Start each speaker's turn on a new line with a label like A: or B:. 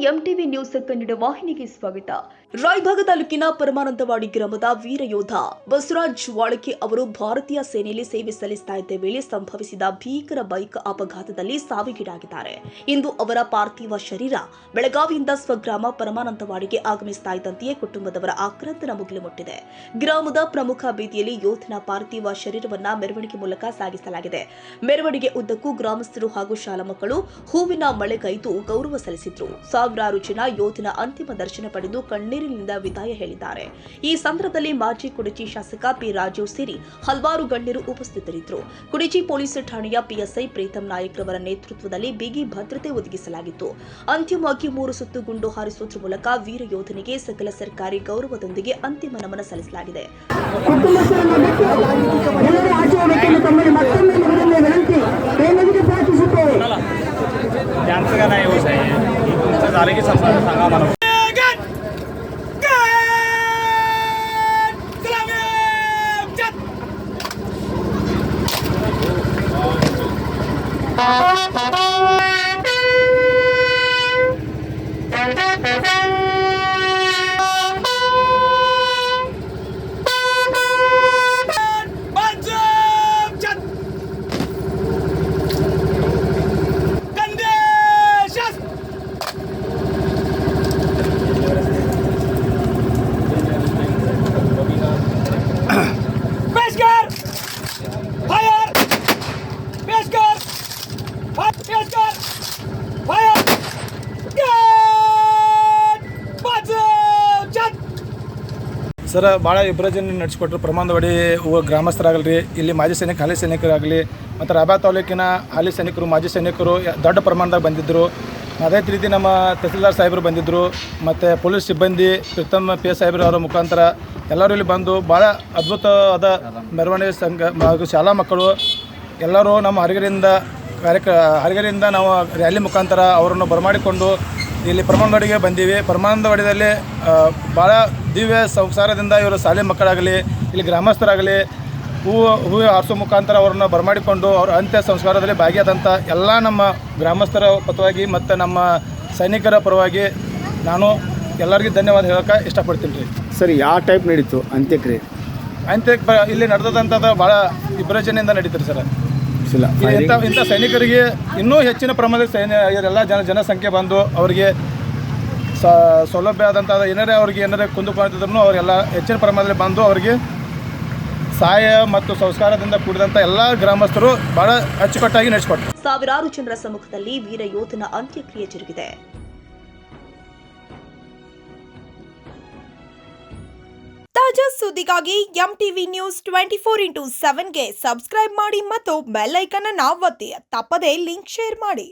A: MTV news Kannada ವಾಹಿನಿಗೆ ಸ್ವಾಗತ. ರಾಯಭಾಗ ತಾಲೂಕಿನ ಪರಮಾನಂದವಾಡಿ ಗ್ರಾಮದ ವೀರ ಯೋಧ ಬಸವರಾಜ್ ವಾಳಕೆ ಅವರು ಭಾರತೀಯ ಸೇನೆಯಲ್ಲಿ ಸೇವೆ ಸಲ್ಲಿಸುತ್ತಾ ಇದ್ದ ವೇಳೆ ಸಂಭವಿಸಿದ ಭೀಕರ ಬೈಕ್ ಅಪಘಾತದಲ್ಲಿ ಸಾವಿಗೀಡಾಗಿದ್ದಾರೆ. ಇಂದು ಅವರ ಪಾರ್ಥಿವ ಶರೀರ ಬೆಳಗಾವಿಯಿಂದ ಸ್ವಗ್ರಾಮ ಪರಮಾನಂದವಾಡಿಗೆ ಆಗಮಿಸುತ್ತಾ ಇದ್ದಂತೆಯೇ ಕುಟುಂಬದವರ ಆಕ್ರಂದನ ಮುಗಿಲು ಮುಟ್ಟಿದೆ. ಗ್ರಾಮದ ಪ್ರಮುಖ ಬೀದಿಯಲ್ಲಿ ಯೋಧನ ಪಾರ್ಥಿವ ಶರೀರವನ್ನ ಮೆರವಣಿಗೆ ಮೂಲಕ ಸಾಗಿಸಲಾಗಿದೆ. ಮೆರವಣಿಗೆ ಉದ್ದಕ್ಕೂ ಗ್ರಾಮಸ್ಥರು ಹಾಗೂ ಶಾಲಾ ಮಕ್ಕಳು ಹೂವಿನ ಮಳೆಗೈದು ಗೌರವ ಸಲ್ಲಿಸಿದ್ರು. ಸಾವಿರಾರು ಜನ ಯೋಧನ ಅಂತಿಮ ದರ್ಶನ ಪಡೆದು ಕಣ್ಣೀರಿನಿಂದ ವಿದಾಯ ಹೇಳಿದ್ದಾರೆ. ಈ ಸಂದರ್ಭದಲ್ಲಿ ಮಾಜಿ ಕುಡಚಿ ಶಾಸಕ ಪಿ ರಾಜು ಸೇರಿ ಹಲವಾರು ಗಣ್ಯರು ಉಪಸ್ಥಿತರಿದ್ದರು. ಕುಡಚಿ ಪೊಲೀಸ್ ಠಾಣೆಯ ಪಿಎಸ್ಐ ಪ್ರೀತಂ ನಾಯಕ್ ರವರ ನೇತೃತ್ವದಲ್ಲಿ ಬಿಗಿ ಭದ್ರತೆ ಒದಗಿಸಲಾಗಿತ್ತು. ಅಂತಿಮವಾಗಿ 3 ಸುತ್ತು ಗುಂಡು ಹಾರಿಸುವುದರ ಮೂಲಕ ವೀರ ಯೋಧನಿಗೆ ಸಕಲ ಸರ್ಕಾರಿ ಗೌರವದೊಂದಿಗೆ ಅಂತಿಮ ನಮನ ಸಲ್ಲಿಸಲಾಗಿದೆ.
B: त्यांचं का नाही होत आहे तुमचं झालं की सांगा मला. ಸರ್ ಭಾಳ ವಿಭಜನೆ ನಡೆಸಿಕೊಟ್ರು. ಪ್ರಮಾಣವಾಡಿ ಗ್ರಾಮಸ್ಥರಾಗಲಿ ಇಲ್ಲಿ ಮಾಜಿ ಸೈನಿಕ ಹಾಲಿ ಸೈನಿಕರಾಗಲಿ ಮತ್ತು ರಾಯಬಾಗ ತಾಲೂಕಿನ ಹಾಲಿ ಸೈನಿಕರು ಮಾಜಿ ಸೈನಿಕರು ದೊಡ್ಡ ಪ್ರಮಾಣದಾಗ ಬಂದಿದ್ದರು. ಅದೇ ರೀತಿ ನಮ್ಮ ತಹಸೀಲ್ದಾರ್ ಸಾಹೇಬರು ಬಂದಿದ್ದರು ಮತ್ತು ಪೊಲೀಸ್ ಸಿಬ್ಬಂದಿ ಪ್ರೀತಮ್ ಪಿ ಸಾಹೇಬ್ರ ಅವರ ಮುಖಾಂತರ ಎಲ್ಲರೂ ಇಲ್ಲಿ ಬಂದು ಭಾಳ ಅದ್ಭುತವಾದ ಮೆರವಣಿಗೆ ಹಾಗೂ ಶಾಲಾ ಮಕ್ಕಳು ಎಲ್ಲರೂ ನಮ್ಮ ಹರಿಗರಿಂದ ನಾವು ರ್ಯಾಲಿ ಮುಖಾಂತರ ಅವರನ್ನು ಬರಮಾಡಿಕೊಂಡು ಇಲ್ಲಿ ಪರಮಾನಂದವಾಡಿಗೆ ಬಂದೀವಿ. ಪರಮಾನಂದವಾಡಿಯಲ್ಲಿ ಭಾಳ ದಿವ್ಯ ಸಂಸಾರದಿಂದ ಇವರು ಶಾಲೆ ಮಕ್ಕಳಾಗಲಿ ಇಲ್ಲಿ ಗ್ರಾಮಸ್ಥರಾಗಲಿ ಹೂವು ಆರಿಸೋ ಮುಖಾಂತರ ಅವರನ್ನು ಬರಮಾಡಿಕೊಂಡು ಅವರ ಅಂತ್ಯ ಸಂಸ್ಕಾರದಲ್ಲಿ ಭಾಗಿಯಾದಂಥ ಎಲ್ಲ ನಮ್ಮ ಗ್ರಾಮಸ್ಥರ ಪರವಾಗಿ ಮತ್ತು ನಮ್ಮ ಸೈನಿಕರ ಪರವಾಗಿ ನಾನು ಎಲ್ಲರಿಗೂ ಧನ್ಯವಾದ ಹೇಳೋಕೆ ಇಷ್ಟಪಡ್ತೀನಿ ರೀ.
C: ಸರಿ, ಯಾವ ಟೈಪ್ ನಡೀತು ಅಂತ್ಯಕ್ರಿಯೆ?
B: ಇಲ್ಲಿ ನಡೆದಂಥದ್ದು ಭಾಳ ವಿಭಜನೆಯಿಂದ ನಡೀತಾರೆ ಸರ್. ಇಂಥ ಸೈನಿಕರಿಗೆ ಇನ್ನೂ ಹೆಚ್ಚಿನ ಪ್ರಮಾಣದಲ್ಲಿ ಎಲ್ಲ ಜನಸಂಖ್ಯೆ ಬಂದು ಅವರಿಗೆ ಸೌಲಭ್ಯ ಆದಂಥ ಏನಾರೇ ಕುಂದುಕೊಂಡಿದ್ರು ಅವರೆಲ್ಲ ಹೆಚ್ಚಿನ ಪ್ರಮಾಣದಲ್ಲಿ ಬಂದು ಅವರಿಗೆ ಸಹಾಯ ಮತ್ತು ಸಂಸ್ಕಾರದಿಂದ ಕೂಡಿದಂಥ ಎಲ್ಲ ಗ್ರಾಮಸ್ಥರು ಬಹಳ ಅಚ್ಚುಕಟ್ಟಾಗಿ ನಡೆಸಿಕೊಟ್ಟರು.
A: ಸಾವಿರಾರು ಜನರ ಸಮ್ಮುಖದಲ್ಲಿ ವೀರ ಯೋಧನ ಅಂತ್ಯಕ್ರಿಯೆ ಜರುಗಿದೆ. ತಾಜಾ ಸುದ್ದಿಗಾಗಿ ಎಂಟಿವಿ ನ್ಯೂಸ್ 24/7ಗೆ ಸಬ್ಸ್ಕ್ರೈಬ್ ಮಾಡಿ ಮತ್ತು ಬೆಲ್ ಐಕಾನ್ ಅನ್ನು ಒತ್ತಿ. ತಪ್ಪದೇ ಲಿಂಕ್ ಶೇರ್ ಮಾಡಿ.